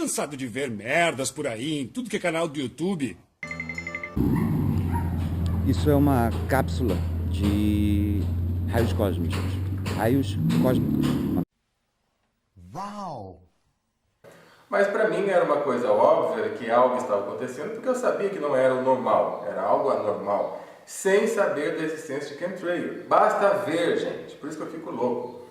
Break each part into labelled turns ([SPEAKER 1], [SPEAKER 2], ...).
[SPEAKER 1] cansado de ver merdas por aí, em tudo que é canal do YouTube.
[SPEAKER 2] Isso é uma cápsula de raios cósmicos. Raios cósmicos.
[SPEAKER 3] Uau!
[SPEAKER 4] Mas para mim era uma coisa óbvia que algo estava acontecendo, porque eu sabia que não era o normal, era algo anormal, sem saber da existência de chemtrail. Basta ver, gente, por isso que eu fico louco.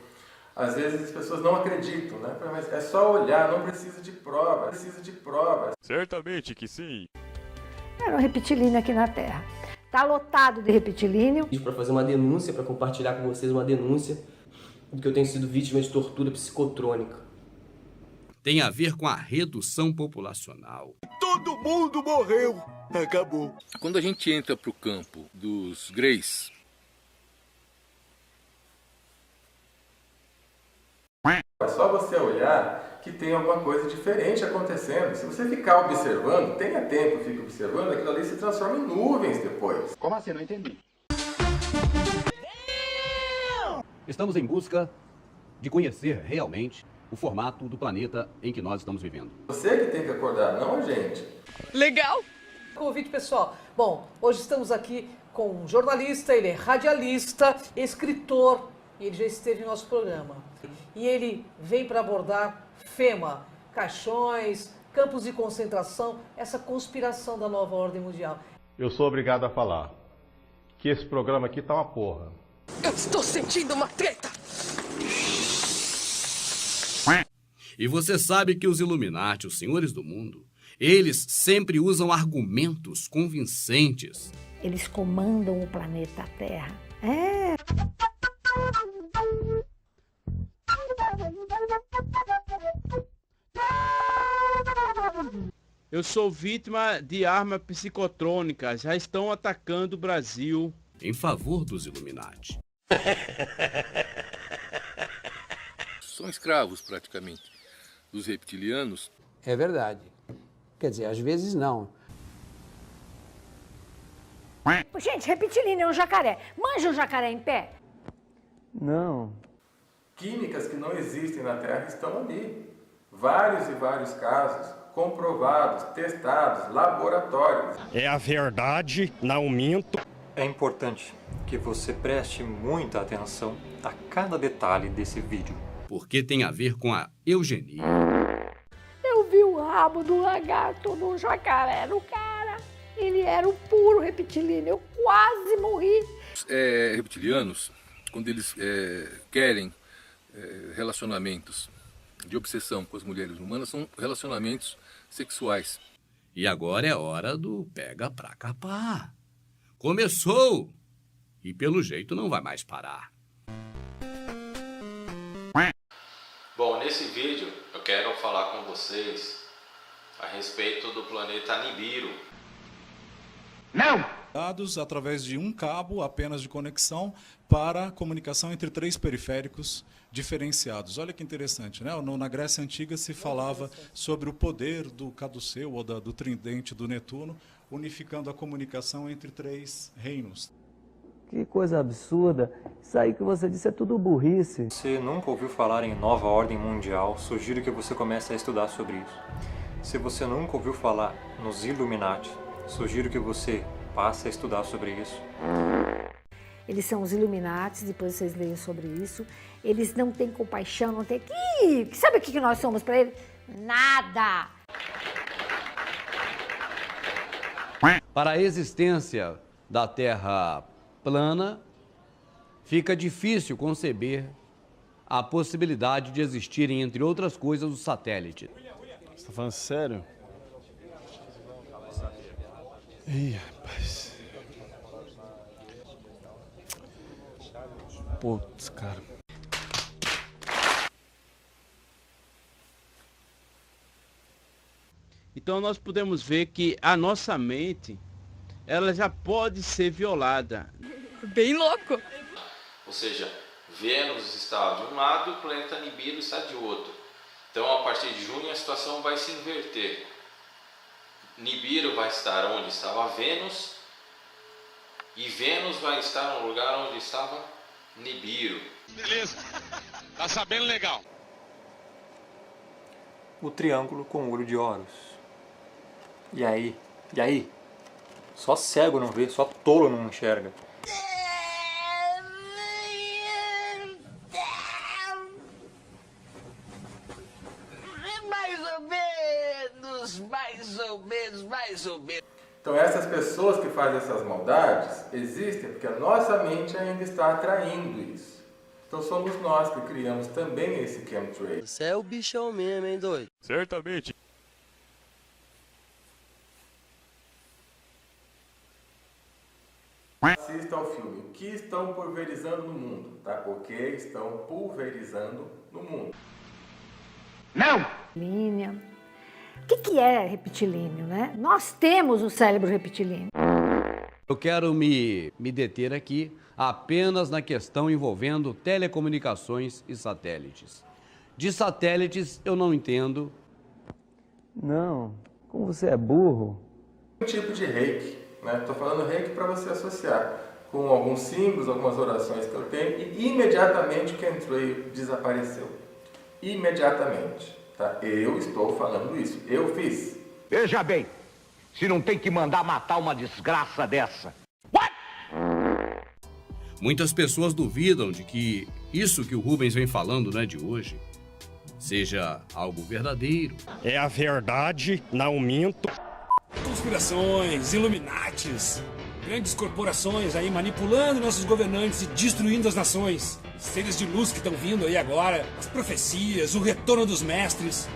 [SPEAKER 4] Às vezes as pessoas não acreditam, né? Mas é só olhar, não precisa de prova, precisa de provas.
[SPEAKER 5] Certamente que sim.
[SPEAKER 6] Era um repetilíneo aqui na Terra. Tá lotado de repetilíneo.
[SPEAKER 7] Para fazer uma denúncia, para compartilhar com vocês uma denúncia de que eu tenho sido vítima de tortura psicotrônica.
[SPEAKER 8] Tem a ver com a redução populacional.
[SPEAKER 3] Todo mundo morreu! Acabou.
[SPEAKER 9] Quando a gente entra para o campo dos Greys,
[SPEAKER 4] É só você olhar que tem alguma coisa diferente acontecendo. Se você ficar observando, tenha tempo, fique observando, aquilo ali se transforma em nuvens depois.
[SPEAKER 3] Como assim? Não entendi.
[SPEAKER 10] Estamos em busca de conhecer realmente o formato do planeta em que nós estamos vivendo.
[SPEAKER 4] Você que tem que acordar, não a gente.
[SPEAKER 11] Legal! Convite, pessoal. Bom, hoje estamos aqui com um jornalista, ele é radialista, escritor, e ele já esteve no nosso programa. E ele vem para abordar FEMA, caixões, campos de concentração, essa conspiração da nova ordem mundial.
[SPEAKER 12] Eu sou obrigado a falar que esse programa aqui tá uma porra.
[SPEAKER 11] Eu estou sentindo uma treta!
[SPEAKER 8] E você sabe que os Illuminati, os senhores do mundo, eles sempre usam argumentos convincentes.
[SPEAKER 6] Eles comandam o planeta Terra. É.
[SPEAKER 13] Eu sou vítima de arma psicotrônica. Já estão atacando o Brasil.
[SPEAKER 8] Em favor dos Illuminati.
[SPEAKER 9] são escravos praticamente dos reptilianos.
[SPEAKER 14] É verdade. Quer dizer, às vezes não.
[SPEAKER 6] Gente, reptilíneo é um jacaré. Manja um jacaré em pé?
[SPEAKER 14] Não.
[SPEAKER 4] Químicas que não existem na Terra estão ali. Vários e vários casos, comprovados, testados, laboratórios.
[SPEAKER 15] É a verdade, não minto.
[SPEAKER 16] É importante que você preste muita atenção a cada detalhe desse vídeo.
[SPEAKER 8] Porque tem a ver com a eugenia.
[SPEAKER 6] Eu vi o rabo do lagarto no jacaré no cara. Ele era um puro reptilíneo. Eu quase morri.
[SPEAKER 9] Reptilianos, quando eles querem relacionamentos de obsessão com as mulheres humanas, são relacionamentos sexuais.
[SPEAKER 8] E agora é hora do pega pra capar. Começou! E pelo jeito não vai mais parar.
[SPEAKER 17] Bom, nesse vídeo eu quero falar com vocês a respeito do planeta Nibiru.
[SPEAKER 18] Não! Dados através de um cabo apenas de conexão para comunicação entre três periféricos diferenciados. Olha que interessante, né? Na Grécia Antiga se falava sobre o poder do caduceu ou do tridente do Netuno, unificando a comunicação entre três reinos.
[SPEAKER 14] Que coisa absurda. Isso aí que você disse é tudo burrice.
[SPEAKER 16] Se nunca ouviu falar em nova ordem mundial, sugiro que você comece a estudar sobre isso. Se você nunca ouviu falar nos Illuminati, sugiro que você passe a estudar sobre isso.
[SPEAKER 6] Eles são os Illuminati, depois vocês leiam sobre isso. Eles não têm compaixão, não têm... Sabe o que nós somos para eles? Nada!
[SPEAKER 10] Para a existência da Terra plana, fica difícil conceber a possibilidade de existirem, entre outras coisas, os satélites.
[SPEAKER 5] Você tá falando sério? Ih, rapaz. Putz, cara.
[SPEAKER 13] Então nós podemos ver que a nossa mente, ela já pode ser violada.
[SPEAKER 19] Bem louco.
[SPEAKER 17] Ou seja, Vênus está de um lado e o planeta Nibiru está de outro. Então a partir de junho a situação vai se inverter. Nibiru vai estar onde estava Vênus e Vênus vai estar no lugar onde estava Nibiru.
[SPEAKER 20] Beleza, tá sabendo legal.
[SPEAKER 16] o triângulo com o olho de Horus. E aí? E aí? Só cego não vê, só tolo não enxerga.
[SPEAKER 4] Mais ou menos. Então essas pessoas que fazem essas maldades existem porque a nossa mente ainda está atraindo isso. Então somos nós que criamos também esse chemtrail.
[SPEAKER 19] Você é o bichão mesmo, hein, doido?
[SPEAKER 5] Certamente.
[SPEAKER 4] Assista ao filme. O que estão pulverizando no mundo? Tá? O que estão pulverizando no mundo?
[SPEAKER 6] Não! O que é retilíneo, né? Nós temos um cérebro retilíneo.
[SPEAKER 10] Eu quero me deter aqui apenas na questão envolvendo telecomunicações e satélites. De satélites eu não entendo.
[SPEAKER 14] Não, como você é burro.
[SPEAKER 4] Um tipo de reiki, né? Estou falando reiki para você associar com alguns símbolos, algumas orações que eu tenho e imediatamente o chemtrail desapareceu. Imediatamente. Tá? Eu estou falando isso. Eu fiz.
[SPEAKER 20] Veja bem, se não tem que mandar matar uma desgraça dessa.
[SPEAKER 8] Muitas pessoas duvidam de que isso que o Rubens vem falando, né, de hoje, seja algo verdadeiro.
[SPEAKER 15] É a verdade, não minto.
[SPEAKER 1] Conspirações, Illuminatis, grandes corporações aí manipulando nossos governantes e destruindo as nações. Seres de luz que estão vindo aí agora, as profecias, o retorno dos mestres,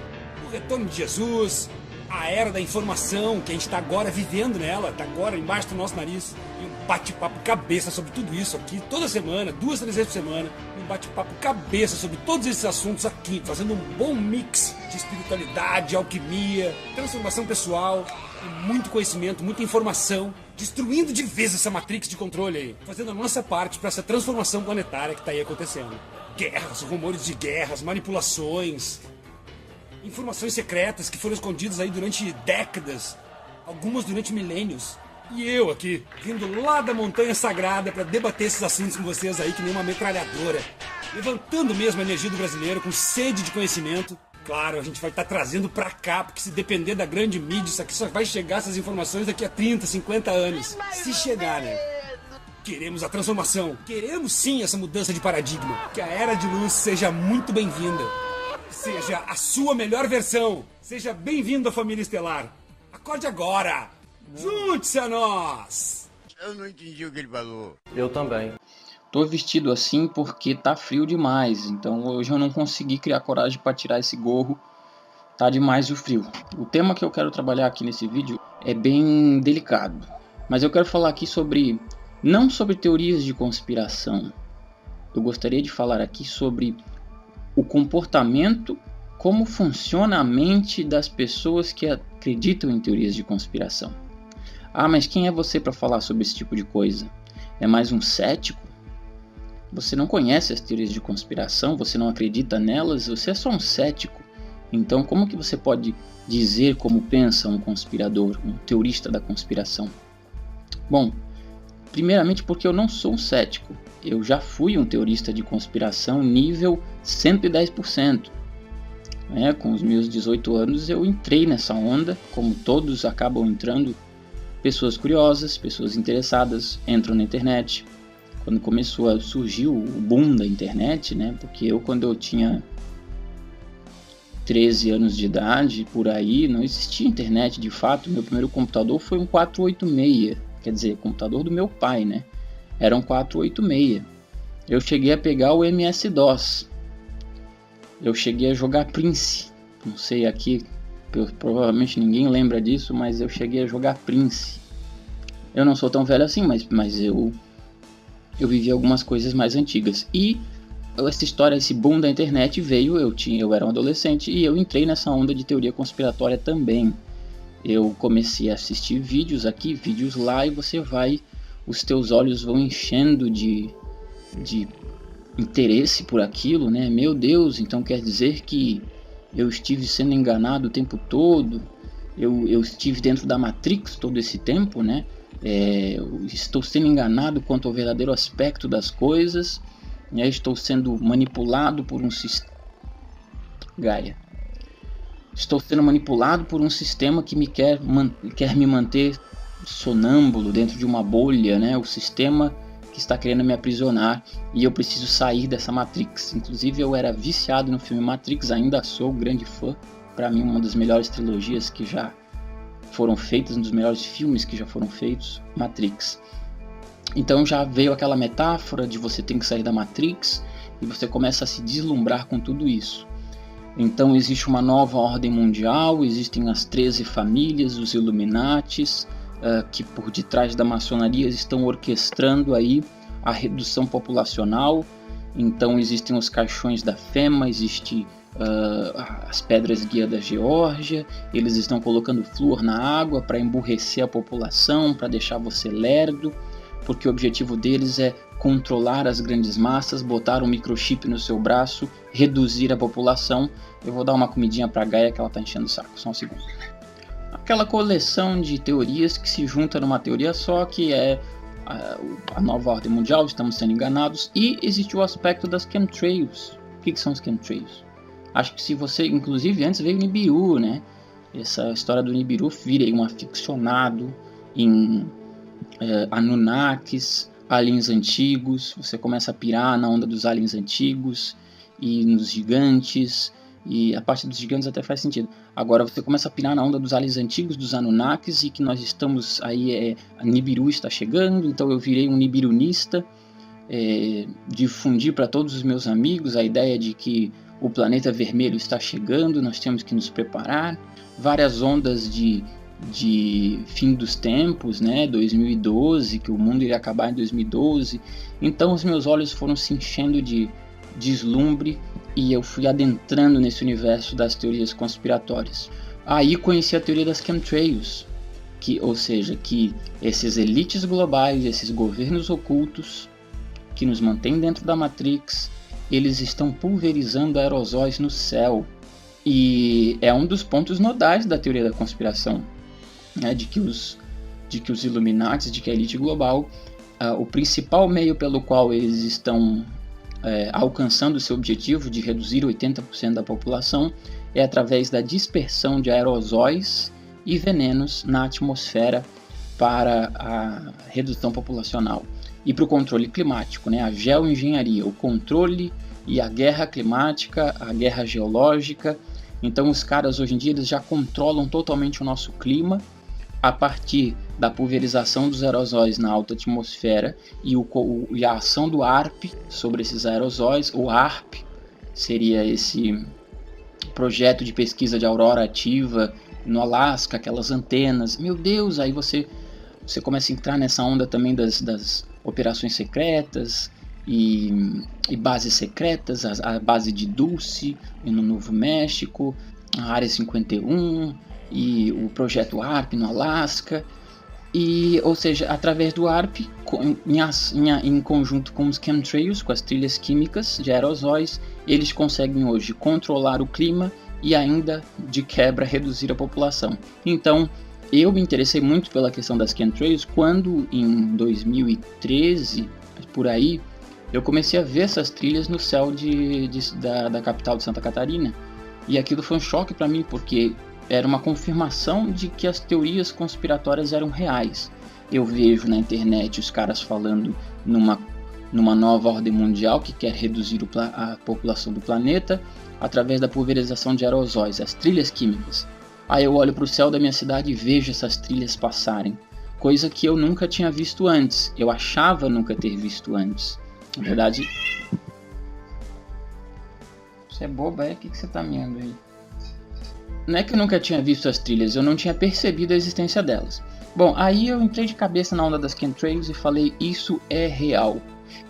[SPEAKER 1] o retorno de Jesus, a era da informação que a gente está agora vivendo nela, está agora embaixo do nosso nariz. E um bate-papo cabeça sobre tudo isso aqui, toda semana, 2, 3 vezes por semana. Um bate-papo cabeça sobre todos esses assuntos aqui, fazendo um bom mix de espiritualidade, alquimia, transformação pessoal, e muito conhecimento, muita informação, destruindo de vez essa matrix de controle aí, fazendo a nossa parte para essa transformação planetária que está aí acontecendo. Guerras, rumores de guerras, manipulações, informações secretas que foram escondidas aí durante décadas, algumas durante milênios. E eu aqui, vindo lá da Montanha Sagrada para debater esses assuntos com vocês aí que nem uma metralhadora, levantando mesmo a energia do brasileiro com sede de conhecimento. Claro, a gente vai estar trazendo pra cá, porque se depender da grande mídia, isso aqui só vai chegar, essas informações, daqui a 30, 50 anos. Se chegar, né? Queremos a transformação. Queremos sim essa mudança de paradigma. Que a Era de Luz seja muito bem-vinda. Seja a sua melhor versão. Seja bem-vindo à família estelar. Acorde agora. Junte-se a nós.
[SPEAKER 20] Eu não entendi o que ele falou.
[SPEAKER 7] Eu também.
[SPEAKER 21] Tô vestido assim porque tá frio demais, então hoje eu não consegui criar coragem para tirar esse gorro, tá demais o frio. O tema que eu quero trabalhar aqui nesse vídeo é bem delicado, mas eu quero falar aqui não sobre teorias de conspiração. Eu gostaria de falar aqui sobre o comportamento, como funciona a mente das pessoas que acreditam em teorias de conspiração. Ah, mas quem é você para falar sobre esse tipo de coisa? É mais um cético? Você não conhece as teorias de conspiração, você não acredita nelas, você é só um cético. Então como que você pode dizer como pensa um conspirador, um teorista da conspiração? Bom, primeiramente porque eu não sou um cético. Eu já fui um teorista de conspiração nível 110%. Com os meus 18 anos eu entrei nessa onda, como todos acabam entrando. Pessoas curiosas, pessoas interessadas, entram na internet. Quando começou a surgir o boom da internet, né? Porque quando eu tinha 13 anos de idade, por aí, não existia internet de fato. Meu primeiro computador foi um 486, quer dizer, computador do meu pai, né? Era um 486. Eu cheguei a pegar o MS-DOS. Eu cheguei a jogar Prince. Não sei aqui, provavelmente ninguém lembra disso, mas eu cheguei a jogar Prince. Eu não sou tão velho assim, mas eu vivi algumas coisas mais antigas. E essa história, esse boom da internet veio, eu era um adolescente e eu entrei nessa onda de teoria conspiratória também. Eu comecei a assistir vídeos aqui, vídeos lá, e os teus olhos vão enchendo de interesse por aquilo, né? Meu Deus, então quer dizer que eu estive sendo enganado o tempo todo, eu estive dentro da Matrix todo esse tempo, né? Eu estou sendo enganado quanto ao verdadeiro aspecto das coisas, né? Estou sendo manipulado por um sistema. Gaia. estou sendo manipulado por um sistema que quer me manter sonâmbulo dentro de uma bolha, né? O sistema que está querendo me aprisionar e eu preciso sair dessa Matrix. Inclusive eu era viciado no filme Matrix, ainda sou grande fã. Para mim, uma das melhores trilogias que já foram feitas, um dos melhores filmes que já foram feitos, Matrix. Então já veio aquela metáfora de você ter que sair da Matrix e você começa a se deslumbrar com tudo isso. Então existe uma nova ordem mundial, existem as 13 famílias, os Illuminatis, que por detrás da maçonaria estão orquestrando aí a redução populacional. Então existem os caixões da FEMA, existe as pedras guia da Geórgia, eles estão colocando flúor na água para emburrecer a população, para deixar você lerdo, porque o objetivo deles é controlar as grandes massas, botar um microchip no seu braço, reduzir a população. Eu vou dar uma comidinha para a Gaia que ela tá enchendo o saco, só um segundo. Aquela coleção de teorias que se junta numa teoria só, que é a nova ordem mundial, estamos sendo enganados, e existe o aspecto das chemtrails. O que são os chemtrails? Acho que se você, inclusive antes veio o Nibiru, né? Essa história do Nibiru vira um aficionado em Anunnakis, aliens antigos, você começa a pirar na onda dos aliens antigos e nos gigantes, e a parte dos gigantes até faz sentido. Agora você começa a pirar na onda dos aliens antigos, dos Anunnakis, e que nós estamos aí, a Nibiru está chegando, então eu virei um nibirunista, difundi para todos os meus amigos a ideia de que o planeta vermelho está chegando, nós temos que nos preparar. Várias ondas de fim dos tempos, né? 2012, que o mundo iria acabar em 2012. Então os meus olhos foram se enchendo de deslumbre e eu fui adentrando nesse universo das teorias conspiratórias. Aí conheci a teoria das chemtrails, ou seja, que esses elites globais, esses governos ocultos que nos mantêm dentro da Matrix, eles estão pulverizando aerosóis no céu. E é um dos pontos nodais da teoria da conspiração, né, de que os Illuminati, de que a elite global, o principal meio pelo qual eles estão alcançando o seu objetivo de reduzir 80% da população é através da dispersão de aerosóis e venenos na atmosfera para a redução populacional e para o controle climático, né, a geoengenharia, o controle e a guerra climática, a guerra geológica. Então os caras hoje em dia eles já controlam totalmente o nosso clima a partir da pulverização dos aerosóis na alta atmosfera e a ação do ARP sobre esses aerosóis. O ARP seria esse projeto de pesquisa de aurora ativa no Alasca, aquelas antenas. Meu Deus, aí você começa a entrar nessa onda também das operações secretas e bases secretas, a base de Dulce no Novo México, a Área 51 e o projeto ARP no Alasca, ou seja, através do ARP, em conjunto com os chemtrails, com as trilhas químicas de aerosóis, eles conseguem hoje controlar o clima e ainda, de quebra, reduzir a população. Então, eu me interessei muito pela questão das chemtrails quando, em 2013, por aí, eu comecei a ver essas trilhas no céu da capital de Santa Catarina. E aquilo foi um choque para mim, porque era uma confirmação de que as teorias conspiratórias eram reais. Eu vejo na internet os caras falando numa nova ordem mundial que quer reduzir a população do planeta através da pulverização de aerosóis, as trilhas químicas. Aí eu olho para o céu da minha cidade e vejo essas trilhas passarem, coisa que eu nunca tinha visto antes. Eu achava nunca ter visto antes. Na verdade... Você é boba, é? O que você tá meando aí? Não é que eu nunca tinha visto as trilhas, eu não tinha percebido a existência delas. Bom, aí eu entrei de cabeça na onda das chemtrails e falei, isso é real.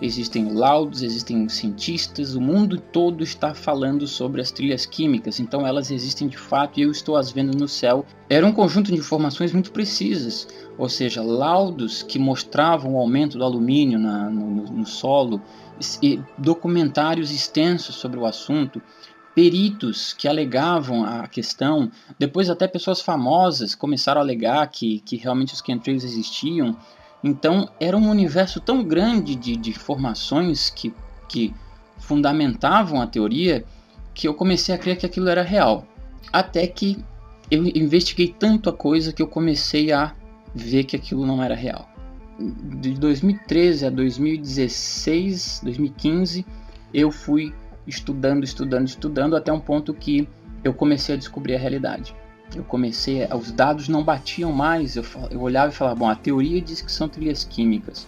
[SPEAKER 21] Existem laudos, existem cientistas, o mundo todo está falando sobre as trilhas químicas, então elas existem de fato e eu estou as vendo no céu. Era um conjunto de informações muito precisas, ou seja, laudos que mostravam o aumento do alumínio no solo, e documentários extensos sobre o assunto, peritos que alegavam a questão, depois até pessoas famosas começaram a alegar que realmente os chemtrails existiam. Então era um universo tão grande de informações que fundamentavam a teoria que eu comecei a crer que aquilo era real. Até que eu investiguei tanto a coisa que eu comecei a ver que aquilo não era real. De 2013 a 2016, 2015, eu fui estudando até um ponto que eu comecei a descobrir a realidade. Os dados não batiam mais, eu olhava e falava, bom, a teoria diz que são trilhas químicas,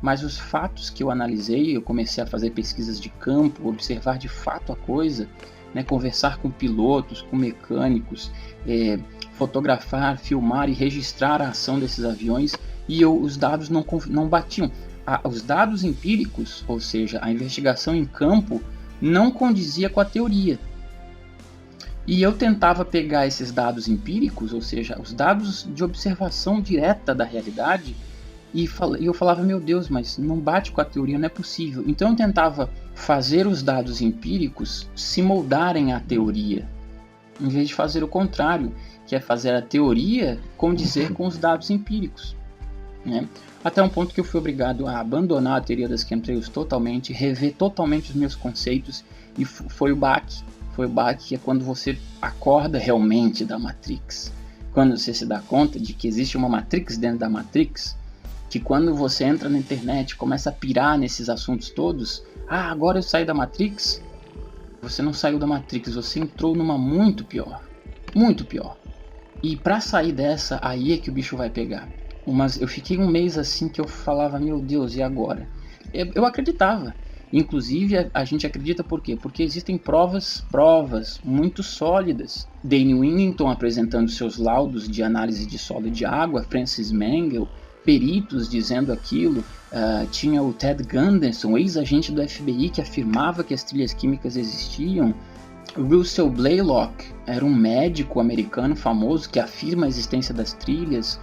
[SPEAKER 21] mas os fatos que eu analisei, eu comecei a fazer pesquisas de campo, observar de fato a coisa, né, conversar com pilotos, com mecânicos, fotografar, filmar e registrar a ação desses aviões, e os dados não batiam. Os dados empíricos, ou seja, a investigação em campo, não condizia com a teoria. E eu tentava pegar esses dados empíricos, ou seja, os dados de observação direta da realidade, e eu falava, meu Deus, mas não bate com a teoria, não é possível. Então eu tentava fazer os dados empíricos se moldarem à teoria, em vez de fazer o contrário, que é fazer a teoria condizer com os dados empíricos, né? Até um ponto que eu fui obrigado a abandonar a teoria das chemtrails totalmente, rever totalmente os meus conceitos, e foi o baque. Foi o baque, que é quando você acorda realmente da Matrix. Quando você se dá conta de que existe uma Matrix dentro da Matrix, que quando você entra na internet, começa a pirar nesses assuntos todos, agora eu saí da Matrix. Você não saiu da Matrix, você entrou numa muito pior. Muito pior. E pra sair dessa, aí é que o bicho vai pegar. Eu fiquei um mês assim que eu falava, meu Deus, e agora? Eu acreditava. Inclusive, a gente acredita por quê? Porque existem provas muito sólidas. Dane Willington apresentando seus laudos de análise de solo de água, Francis Mengel, peritos dizendo aquilo, tinha o Ted Gunderson, ex-agente do FBI, que afirmava que as trilhas químicas existiam. Russell Blaylock era um médico americano famoso que afirma a existência das trilhas.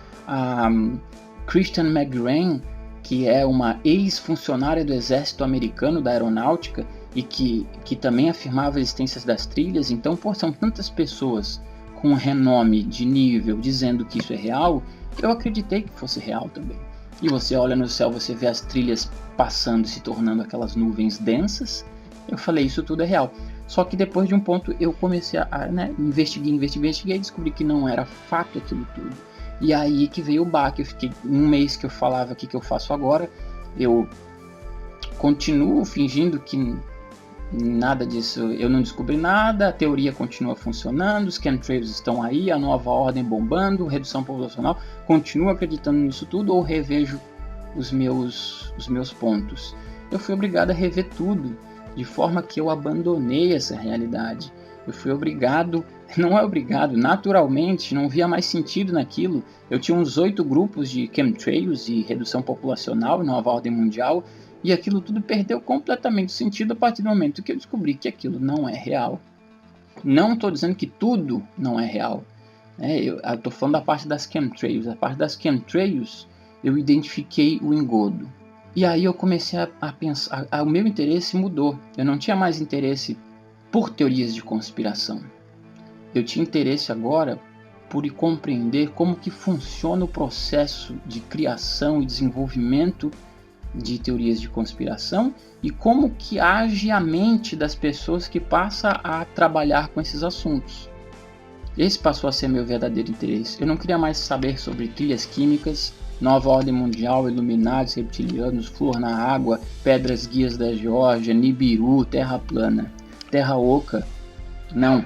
[SPEAKER 21] Christian McGrain, que é uma ex-funcionária do exército americano da aeronáutica e que também afirmava a existência das trilhas. Então, são tantas pessoas com renome de nível dizendo que isso é real, eu acreditei que fosse real também. E você olha no céu, você vê as trilhas passando e se tornando aquelas nuvens densas. Eu falei, isso tudo é real. Só que depois de um ponto eu comecei a investiguei e descobri que não era fato aquilo tudo. E aí que veio o baque. Eu fiquei um mês que eu falava, o que eu faço agora? Eu continuo fingindo que nada disso, eu não descobri nada, a teoria continua funcionando, os chemtrails estão aí, a nova ordem bombando, redução populacional, continuo acreditando nisso tudo ou revejo os meus pontos? Eu fui obrigado a rever tudo, de forma que eu abandonei essa realidade. Eu fui obrigado, naturalmente, não via mais sentido naquilo. Eu tinha uns 8 grupos de chemtrails e redução populacional, nova ordem mundial, e aquilo tudo perdeu completamente o sentido a partir do momento que eu descobri que aquilo não é real. Não estou dizendo que tudo não é real. Eu estou falando da parte das chemtrails. A parte das chemtrails, eu identifiquei o engodo. E aí eu comecei a pensar, o meu interesse mudou. Eu não tinha mais interesse por teorias de conspiração. Eu tinha interesse agora por compreender como que funciona o processo de criação e desenvolvimento de teorias de conspiração e como que age a mente das pessoas que passam a trabalhar com esses assuntos. Esse passou a ser meu verdadeiro interesse. Eu não queria mais saber sobre trilhas químicas, nova ordem mundial, Illuminati, reptilianos, flor na água, pedras guias da Geórgia, Nibiru, terra plana, terra oca. Não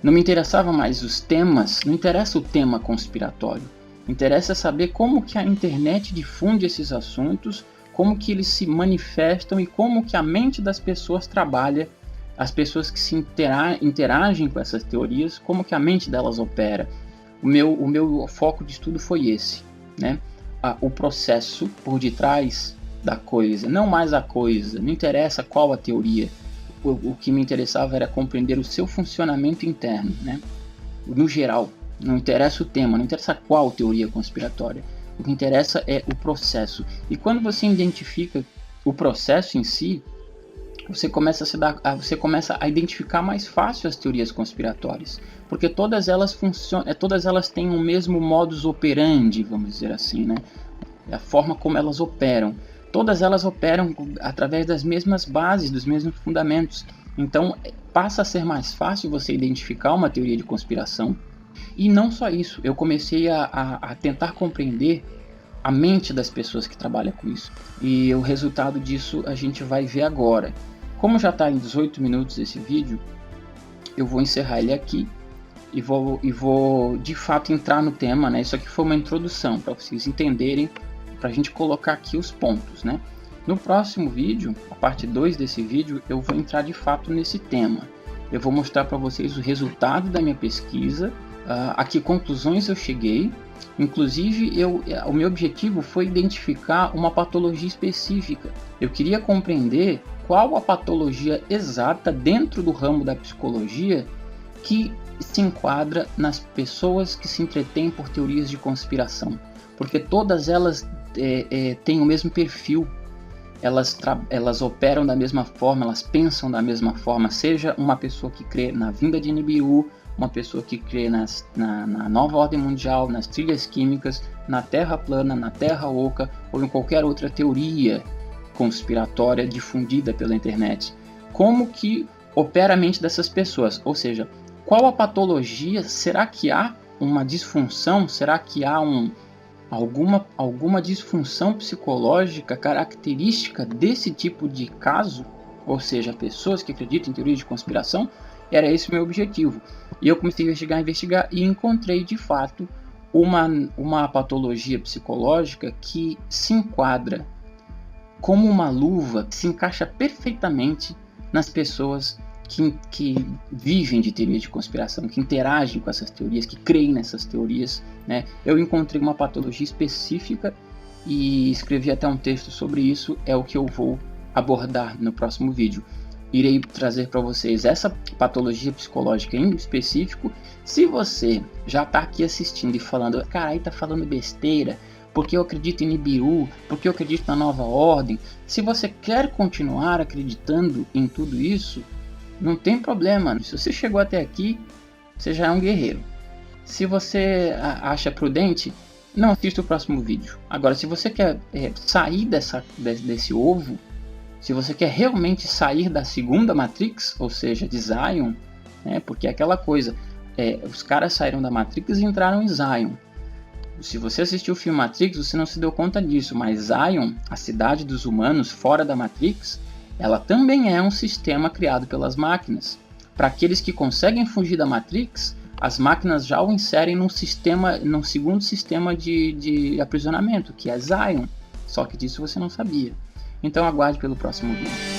[SPEAKER 21] me interessava mais os temas, não interessa o tema conspiratório. Interessa saber como que a internet difunde esses assuntos, como que eles se manifestam e como que a mente das pessoas trabalha, as pessoas que se interagem com essas teorias, como que a mente delas opera. O meu foco de estudo foi esse, né? O processo por detrás da coisa, não mais a coisa, não interessa qual a teoria. O que me interessava era compreender o seu funcionamento interno, né? No geral, não interessa o tema, não interessa qual teoria conspiratória. O que interessa é o processo. E quando você identifica o processo em si, você começa a identificar mais fácil as teorias conspiratórias, porque todas elas funcionam, todas elas têm o mesmo modus operandi, vamos dizer assim, né? A forma como elas operam. Todas elas operam através das mesmas bases, dos mesmos fundamentos. Então, passa a ser mais fácil você identificar uma teoria de conspiração. E não só isso, eu comecei a tentar compreender a mente das pessoas que trabalham com isso. E o resultado disso a gente vai ver agora. Como já está em 18 minutos esse vídeo, eu vou encerrar ele aqui e vou de fato entrar no tema, né? Isso aqui foi uma introdução para vocês entenderem, para a gente colocar aqui os pontos, né? No próximo vídeo, a parte 2 desse vídeo, eu vou entrar de fato nesse tema. Eu vou mostrar para vocês o resultado da minha pesquisa, a que conclusões eu cheguei. Inclusive, o meu objetivo foi identificar uma patologia específica. Eu queria compreender qual a patologia exata dentro do ramo da psicologia que se enquadra nas pessoas que se entretêm por teorias de conspiração. Porque todas elas têm o mesmo perfil. Elas operam da mesma forma, elas pensam da mesma forma, seja uma pessoa que crê na vinda de Nibiru, uma pessoa que crê na nova ordem mundial, nas trilhas químicas, na terra plana, na terra oca ou em qualquer outra teoria conspiratória difundida pela internet. Como que opera a mente dessas pessoas? Ou seja, qual a patologia? Será que há uma disfunção? Será que há alguma disfunção psicológica característica desse tipo de caso? Ou seja, pessoas que acreditam em teorias de conspiração? Era esse o meu objetivo. E eu comecei a investigar e encontrei de fato uma patologia psicológica que se enquadra como uma luva, que se encaixa perfeitamente nas pessoas que vivem de teorias de conspiração, que interagem com essas teorias, que creem nessas teorias, né? Eu encontrei uma patologia específica e escrevi até um texto sobre isso, é o que eu vou abordar no próximo vídeo. Irei trazer para vocês essa patologia psicológica em específico. Se você já está aqui assistindo e falando, carai, tá falando besteira, porque eu acredito em Nibiru, porque eu acredito na nova ordem, se você quer continuar acreditando em tudo isso, não tem problema. Se você chegou até aqui, você já é um guerreiro. Se você acha prudente, não assista o próximo vídeo. Agora, se você quer sair desse ovo, se você quer realmente sair da segunda Matrix, ou seja, de Zion, né, porque é aquela coisa, os caras saíram da Matrix e entraram em Zion. Se você assistiu o filme Matrix, você não se deu conta disso, mas Zion, a cidade dos humanos fora da Matrix, ela também é um sistema criado pelas máquinas. Para aqueles que conseguem fugir da Matrix, as máquinas já o inserem num segundo sistema de aprisionamento, que é Zion. Só que disso você não sabia. Então aguarde pelo próximo vídeo.